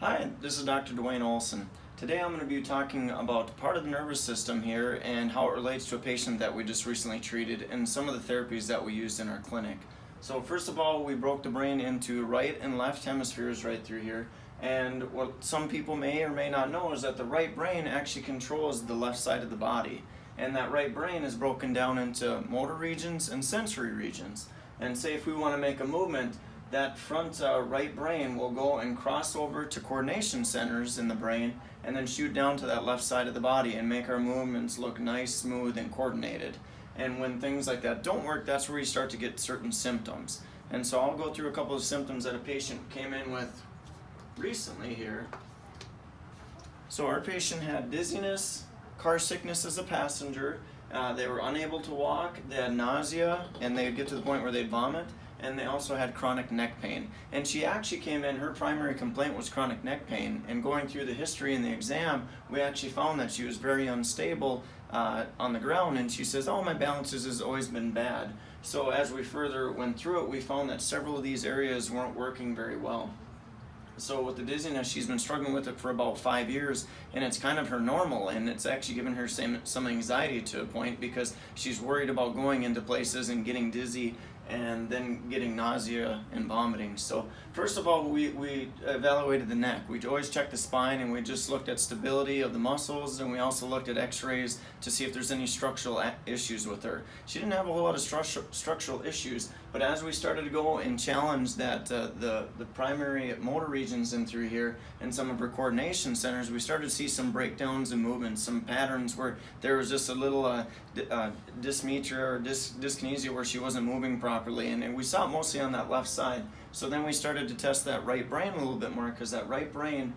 Hi, this is Dr. Dwayne Olson. Today I'm going to be talking about part of the nervous system here and how it relates to a patient that we just recently treated and some of the therapies that we used in our clinic. So first of all, we broke the brain into right and left hemispheres right through here. And what some people may or may not know is that the right brain actually controls the left side of the body. And that right brain is broken down into motor regions and sensory regions. And say if we want to make a movement, that front right brain will go and cross over to coordination centers in the brain and then shoot down to that left side of the body and make our movements look nice, smooth, and coordinated. And when things like that don't work, that's where you start to get certain symptoms. And so I'll go through a couple of symptoms that a patient came in with recently here. So our patient had dizziness, car sickness as a passenger, they were unable to walk, they had nausea, and they would get to the point where they'd vomit. And they also had chronic neck pain. And she actually came in, her primary complaint was chronic neck pain, and going through the history in the exam, we actually found that she was very unstable on the ground, and she says, oh, my balance has always been bad. So as we further went through it, we found that several of these areas weren't working very well. So with the dizziness, she's been struggling with it for about 5 years, and it's kind of her normal, and it's actually given her some anxiety to a point because she's worried about going into places and getting dizzy and then getting nausea and vomiting. So first of all, we evaluated the neck. We always checked the spine, and we just looked at stability of the muscles, and we also looked at x-rays to see if there's any structural issues with her. She didn't have a whole lot of structural issues, but as we started to go and challenge that the primary motor regions in through here and some of her coordination centers, we started to see some breakdowns in movements, some patterns where there was just a little dysmetria or dyskinesia where she wasn't moving properly, and we saw it mostly on that left side. So then we started to test that right brain a little bit more because that right brain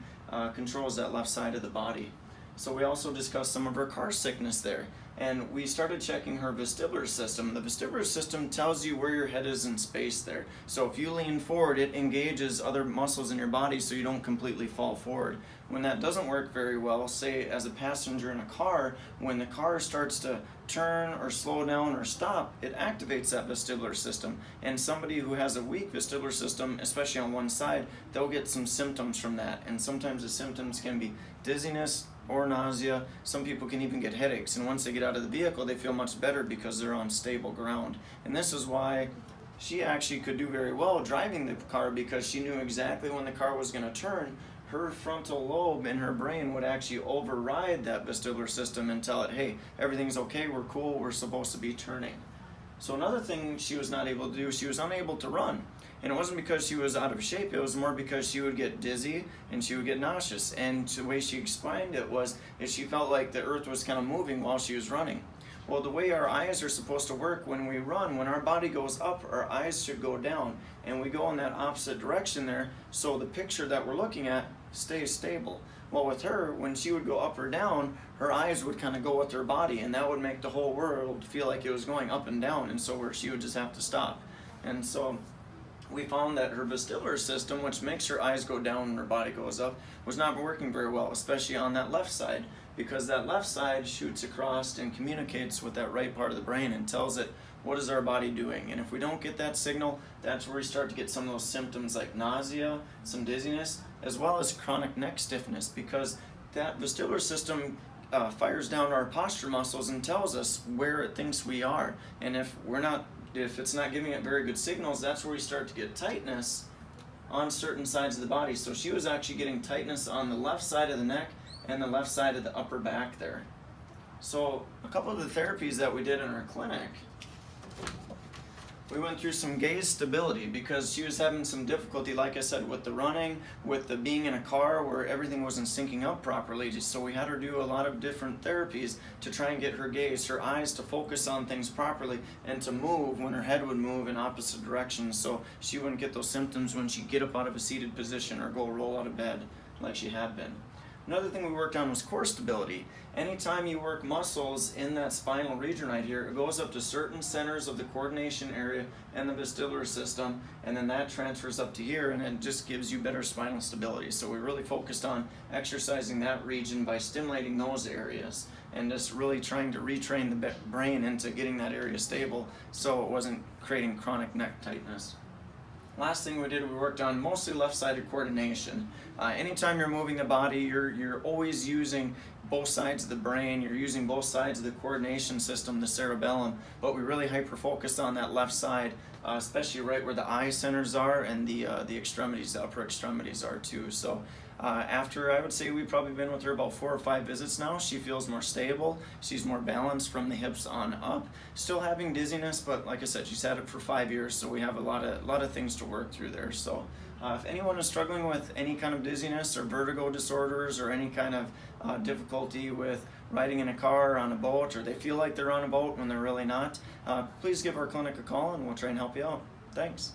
controls that left side of the body. So we also discussed some of her car sickness there, and we started checking her vestibular system. The vestibular system tells you where your head is in space there. So if you lean forward, it engages other muscles in your body so you don't completely fall forward. When that doesn't work very well, say as a passenger in a car, when the car starts to turn or slow down or stop, it activates that vestibular system. And somebody who has a weak vestibular system, especially on one side, they'll get some symptoms from that. And sometimes the symptoms can be dizziness or nausea. Some people can even get headaches. And once they get out of the vehicle, they feel much better because they're on stable ground. And this is why she actually could do very well driving the car, because she knew exactly when the car was going to turn. Her frontal lobe in her brain would actually override that vestibular system and tell it, hey, everything's okay, we're cool, we're supposed to be turning. So another thing she was not able to do, she was unable to run. And it wasn't because she was out of shape, it was more because she would get dizzy and she would get nauseous. And the way she explained it was that she felt like the earth was kind of moving while she was running. Well, the way our eyes are supposed to work when we run, when our body goes up, our eyes should go down. And we go in that opposite direction there, so the picture that we're looking at stays stable. Well, with her, when she would go up or down, her eyes would kind of go with her body, and that would make the whole world feel like it was going up and down, and so where she would just have to stop. And so we found that her vestibular system, which makes her eyes go down and her body goes up, was not working very well, especially on that left side, because that left side shoots across and communicates with that right part of the brain and tells it what is our body doing. And if we don't get that signal, that's where we start to get some of those symptoms like nausea, some dizziness, as well as chronic neck stiffness, because that vestibular system fires down our posture muscles and tells us where it thinks we are. And if it's not giving it very good signals, that's where we start to get tightness on certain sides of the body. So she was actually getting tightness on the left side of the neck and the left side of the upper back there. So a couple of the therapies that we did in our clinic, we went through some gaze stability because she was having some difficulty, like I said, with the running, with the being in a car where everything wasn't syncing up properly. So we had her do a lot of different therapies to try and get her gaze, her eyes to focus on things properly and to move when her head would move in opposite directions, so she wouldn't get those symptoms when she'd get up out of a seated position or go roll out of bed like she had been. Another thing we worked on was core stability. Anytime you work muscles in that spinal region right here, it goes up to certain centers of the coordination area and the vestibular system, and then that transfers up to here, and it just gives you better spinal stability. So we really focused on exercising that region by stimulating those areas and just really trying to retrain the brain into getting that area stable so it wasn't creating chronic neck tightness. Last thing we did, we worked on mostly left-sided coordination. Anytime you're moving the body, you're always using both sides of the brain, you're using both sides of the coordination system, the cerebellum, but we really hyper-focused on that left side, especially right where the eye centers are and the extremities, the upper extremities are too. So after, I would say we've probably been with her about 4 or 5 visits now, she feels more stable, she's more balanced from the hips on up. Still having dizziness, but like I said, she's had it for 5 years, so we have a lot of things to work through there. So if anyone is struggling with any kind of dizziness or vertigo disorders or any kind of difficulty with riding in a car or on a boat, or they feel like they're on a boat when they're really not, please give our clinic a call and we'll try and help you out. Thanks.